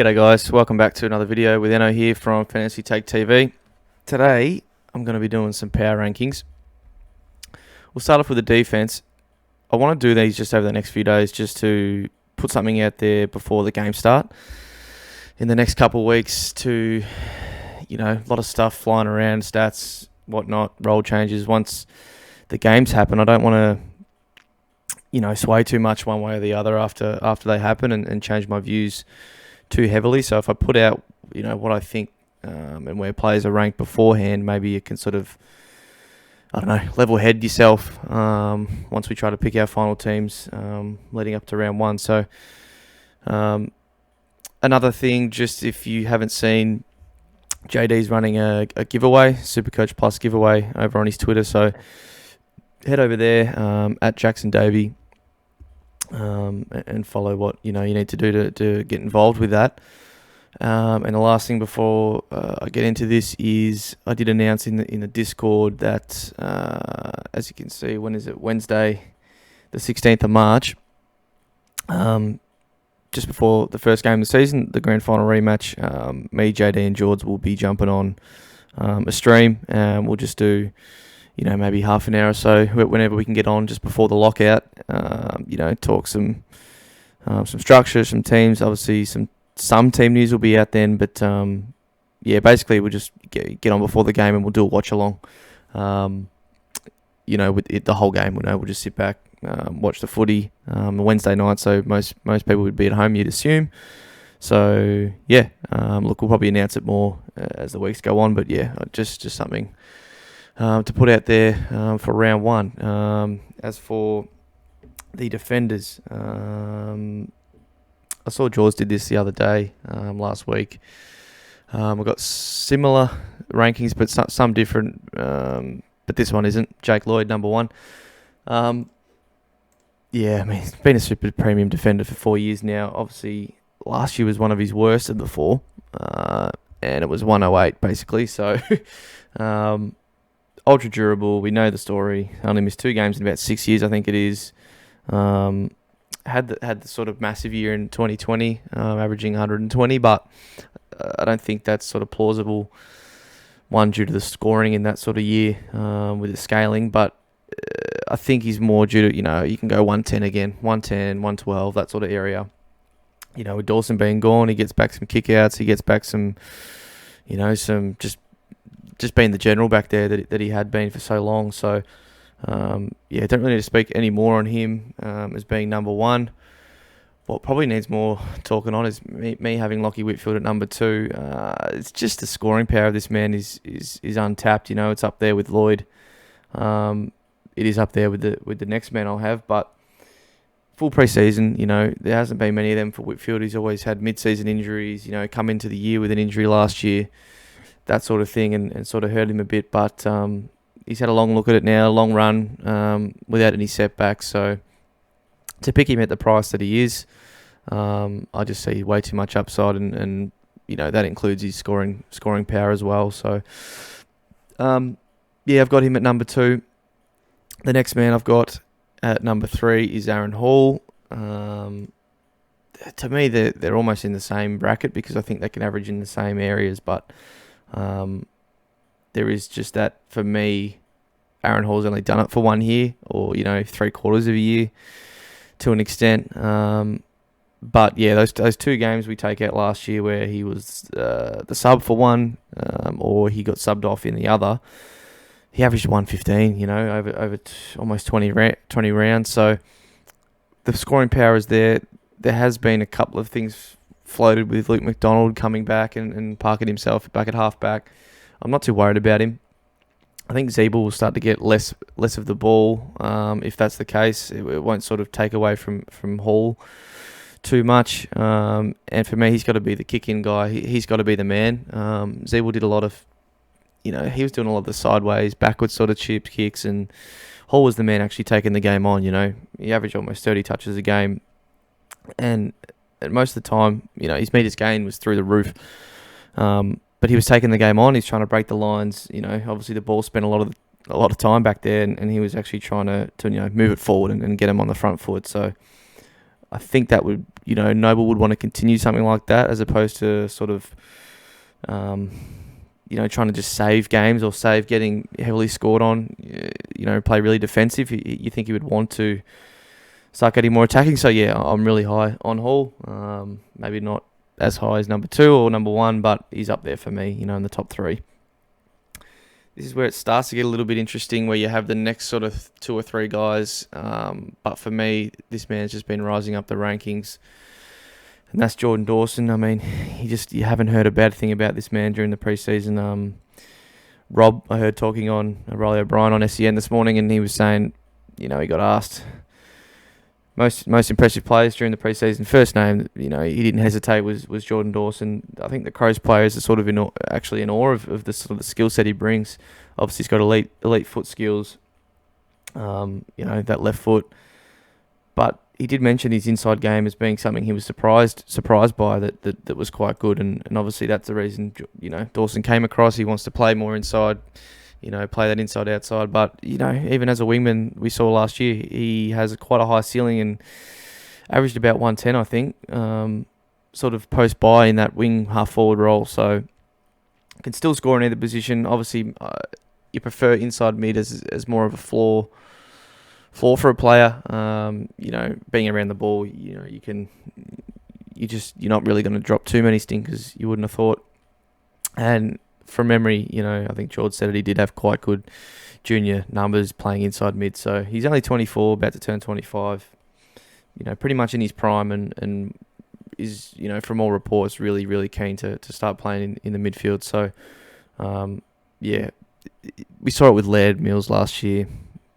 G'day guys, welcome back to another video with Enno here from Fantasy Take TV. Today I'm going to be doing some power rankings. We'll start off with the defense. I want to do these just over the next few days just to put something out there before the game start. In the next couple of weeks to, a lot of stuff flying around, stats, whatnot, role changes. Once the games happen, I don't want to, sway too much one way or the other after they happen and change my views too heavily. So if I put out, what I think and where players are ranked beforehand, maybe you can sort of, level head yourself once we try to pick our final teams leading up to round one. So another thing, just if you haven't seen, JD's running a giveaway, SuperCoach Plus giveaway over on his Twitter. So head over there at Jackson Davey. And follow what you need to do to get involved with that. And the last thing before I get into this is I did announce in the Discord that as you can see, when is it? Wednesday, the 16th of March. Just before the first game of the season, the grand final rematch. Me, JD, and George will be jumping on a stream, and we'll just do maybe half an hour or so whenever we can get on just before the lockout. Talk some structure, some teams. Obviously, some team news will be out then, but basically we'll just get on before the game and we'll do a watch along. With the whole game, we'll just sit back, watch the footy Wednesday night. So most people would be at home, you'd assume. So we'll probably announce it more as the weeks go on. But just something to put out there for round one. As for the defenders, I saw Jaws did this the other day, last week. We've got similar rankings, but some different. But this one isn't. Jake Lloyd, number one. He's been a super premium defender for 4 years now. Obviously, last year was one of his worst of the four, and it was 108 basically. So. Ultra durable, we know the story. Only missed 2 games in about 6 years, I think it is. Had the sort of massive year in 2020, averaging 120, but I don't think that's sort of plausible. One, due to the scoring in that sort of year with the scaling, but I think he's more due to, you can go 110 again, 110, 112, that sort of area. With Dawson being gone, he gets back some kickouts, he gets back some, some just being the general back there that he had been for so long. So, don't really need to speak any more on him as being number one. What probably needs more talking on is me having Lockie Whitfield at number 2. It's just the scoring power of this man is untapped. It's up there with Lloyd. It is up there with the next man I'll have, but full pre-season, there hasn't been many of them for Whitfield. He's always had mid-season injuries, come into the year with an injury last year, that sort of thing, and sort of hurt him a bit. But he's had a long look at it now, long run, without any setbacks. So to pick him at the price that he is, I just see way too much upside, and that includes his scoring power as well. So I've got him at number 2. The next man I've got at number 3 is Aaron Hall. To me, they're almost in the same bracket because I think they can average in the same areas, but there is just that, for me, Aaron Hall's only done it for 1 year, or 3/4 of a year to an extent. But those 2 games we take out last year where he was the sub for one, or he got subbed off in the other, he averaged 115, over almost 20 rounds. So the scoring power is there. There has been a couple of things floated with Luke McDonald coming back and parking himself back at halfback. I'm not too worried about him. I think Zeeble will start to get less of the ball. If that's the case, it won't sort of take away from Hall too much. And for me, he's got to be the kick-in guy. He's got to be the man. Zeeble did a lot of, he was doing a lot of the sideways, backwards sort of chips, kicks, and Hall was the man actually taking the game on. He averaged almost 30 touches a game, and most of the time, his meters gained was through the roof. But he was taking the game on. He's trying to break the lines. Obviously the ball spent a lot of time back there, and he was actually trying to move it forward and get him on the front foot. So I think that would, Noble would want to continue something like that as opposed to sort of, trying to just save games or save getting heavily scored on, play really defensive. You think he would want to start getting more attacking. So, yeah, I'm really high on Hall. Maybe not as high as number 2 or number 1, but he's up there for me, in the top 3. This is where it starts to get a little bit interesting, where you have the next sort of 2 or 3 guys. But for me, this man's just been rising up the rankings. And that's Jordan Dawson. I mean, you haven't heard a bad thing about this man during the preseason. Rob, I heard talking on Riley O'Brien on SEN this morning, and he was saying, he got asked most impressive players during the preseason. First name, he didn't hesitate, was Jordan Dawson. I think the Crows players are sort of in awe of the sort of the skill set he brings. Obviously, he's got elite foot skills. That left foot. But he did mention his inside game as being something he was surprised by that was quite good, and obviously that's the reason Dawson came across. He wants to play more inside. Play that inside outside. But, even as a wingman, we saw last year, he has quite a high ceiling and averaged about 110, I think, sort of post by in that wing half forward role. So can still score in either position. Obviously, you prefer inside mid as more of a floor for a player. Being around the ball, you're not really going to drop too many stinkers, you wouldn't have thought. And from memory, I think George said it, he did have quite good junior numbers playing inside mid. So he's only 24, about to turn 25, pretty much in his prime, and is, from all reports, really, really keen to start playing in the midfield. So, we saw it with Laird Mills last year.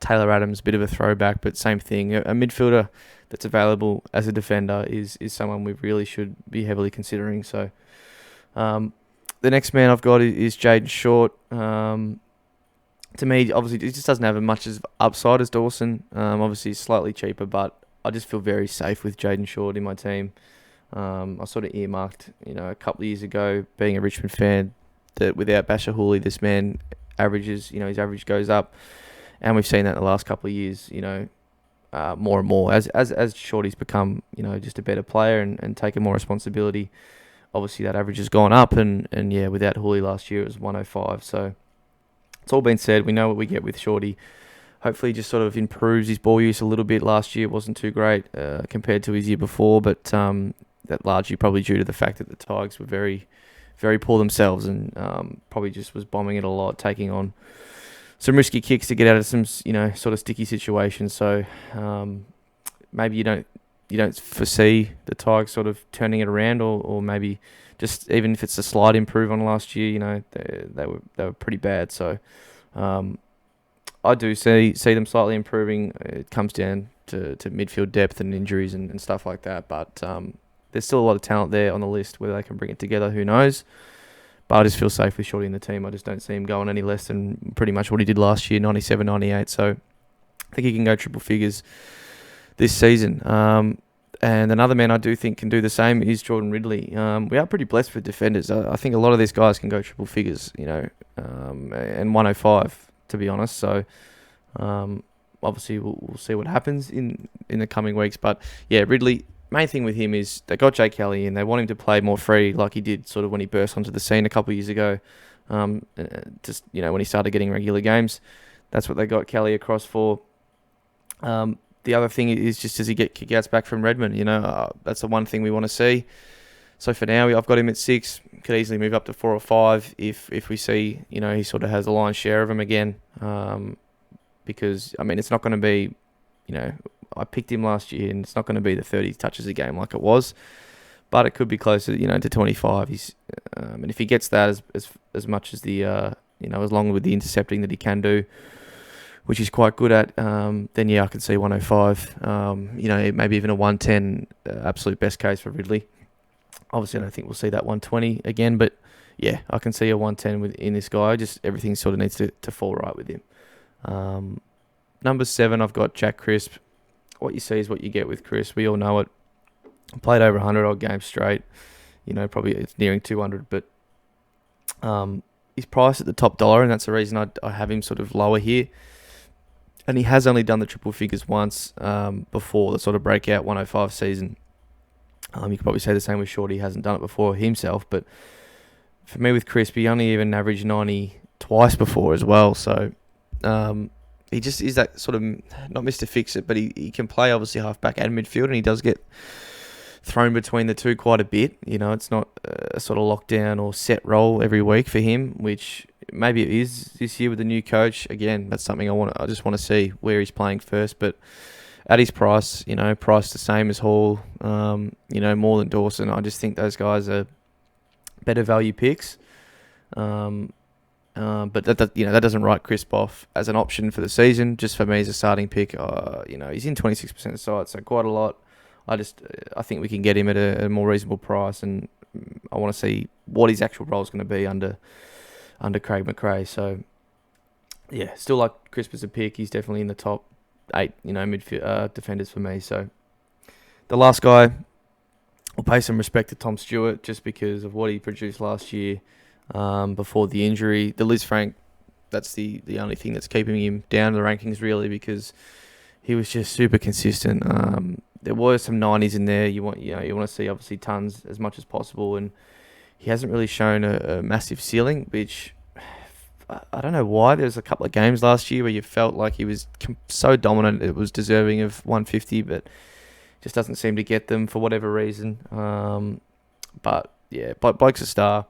Taylor Adams, bit of a throwback, but same thing. A midfielder that's available as a defender is someone we really should be heavily considering. So, the next man I've got is Jaden Short. To me, obviously, he just doesn't have as much as upside as Dawson. Obviously, he's slightly cheaper, but I just feel very safe with Jaden Short in my team. I sort of earmarked, a couple of years ago, being a Richmond fan, that without Basher Hooley, this man averages, his average goes up. And we've seen that in the last couple of years, more and more. As Shorty's become, just a better player and taken more responsibility, obviously that average has gone up, and without Hooley last year it was 105. So it's all been said. We know what we get with Shorty. Hopefully he just sort of improves his ball use a little bit. Last year it wasn't too great compared to his year before, but that largely probably due to the fact that the Tigers were very, very poor themselves, and probably just was bombing it a lot, taking on some risky kicks to get out of some sort of sticky situations. So maybe you don't foresee the Tigers sort of turning it around, or maybe just even if it's a slight improve on last year, they were pretty bad. So I do see them slightly improving. It comes down to midfield depth and injuries and stuff like that. But there's still a lot of talent there on the list. Whether they can bring it together, who knows? But I just feel safe with Shorty in the team. I just don't see him going any less than pretty much what he did last year, 97, 98. So I think he can go triple figures this season. And another man I do think can do the same is Jordan Ridley. We are pretty blessed with defenders. I think a lot of these guys can go triple figures, and 105, to be honest. So obviously we'll see what happens in the coming weeks. But yeah, Ridley, main thing with him is they got Jay Kelly and they want him to play more free like he did sort of when he burst onto the scene a couple of years ago. When he started getting regular games. That's what they got Kelly across for. The other thing is just does he get kickouts back from Redmond? That's the one thing we want to see. So for now, I've got him at 6. Could easily move up to 4 or 5 if we see, he sort of has a lion's share of them again. Because, it's not going to be, I picked him last year and it's not going to be the 30 touches a game like it was. But it could be closer, to 25. He's, and if he gets that as much as the, as long with the intercepting that he can do, which he's quite good at, then I could see 105. Maybe even a 110, absolute best case for Ridley. Obviously, I don't think we'll see that 120 again, but yeah, I can see a 110 in this guy. Just everything sort of needs to fall right with him. Number 7, I've got Jack Crisp. What you see is what you get with Crisp. We all know it. Played over 100 odd games straight. Probably it's nearing 200, but he's priced at the top dollar, and that's the reason I have him sort of lower here. And he has only done the triple figures once before the sort of breakout 105 season. You could probably say the same with Shorty. He hasn't done it before himself. But for me with Crisp, he only even averaged 90 twice before as well. So he just is that sort of, not Mr. Fix-It, but he can play obviously half-back and midfield, and he does get thrown between the two quite a bit. You know, it's not a sort of lockdown or set role every week for him, which maybe it is this year with the new coach. Again, that's something I just want to see where he's playing first. But at his price, priced the same as Hall, more than Dawson, I just think those guys are better value picks. But that doesn't write Crisp off as an option for the season. Just for me as a starting pick, he's in 26% of sides, so quite a lot. I think we can get him at a more reasonable price, and I want to see what his actual role is going to be under Craig McRae. So yeah, still like Crisp as a pick. He's definitely in the top 8, midfield defenders for me. So the last guy, we'll pay some respect to Tom Stewart just because of what he produced last year before the injury. The Liz Frank, that's the only thing that's keeping him down in the rankings really, because he was just super consistent. There were some 90s in there. You want to see obviously tons as much as possible, and he hasn't really shown a massive ceiling, which I don't know why. There was a couple of games last year where you felt like he was so dominant it was deserving of 150, but just doesn't seem to get them for whatever reason. But yeah, Bloke's a star.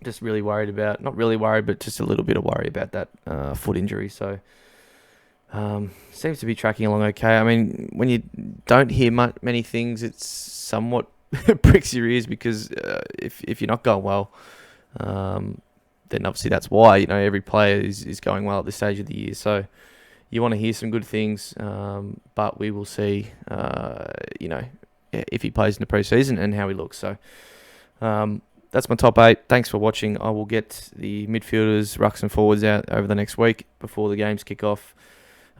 Just really worried about, not really worried, but just a little bit of worry about that foot injury. So seems to be tracking along okay. I mean, when you don't hear many things, it's somewhat pricks your ears, because if you're not going well, then obviously that's why. Every player is going well at this stage of the year. So you want to hear some good things, but we will see, if he plays in the preseason and how he looks. So that's my top 8. Thanks for watching. I will get the midfielders, rucks and forwards out over the next week before the games kick off.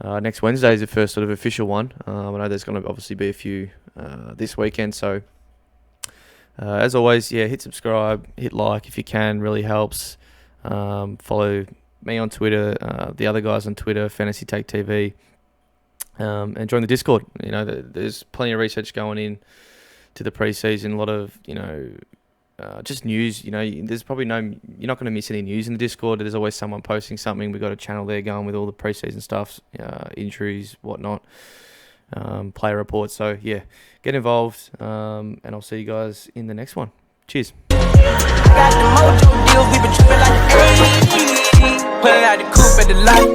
Next Wednesday is the first sort of official one. I know there's going to obviously be a few this weekend. So as always, hit subscribe, hit like if you can, really helps. Follow me on Twitter, the other guys on Twitter, Fantasy Take TV, and join the Discord. There's plenty of research going in to the preseason. A lot of just news. There's probably you're not going to miss any news in the Discord. There's always someone posting something. We've got a channel there going with all the preseason stuff, injuries, whatnot, player reports. So yeah, get involved, and I'll see you guys in the next one. Cheers. Got the mojo deals, we been tripping like 80. Pulling out the coupe at the light.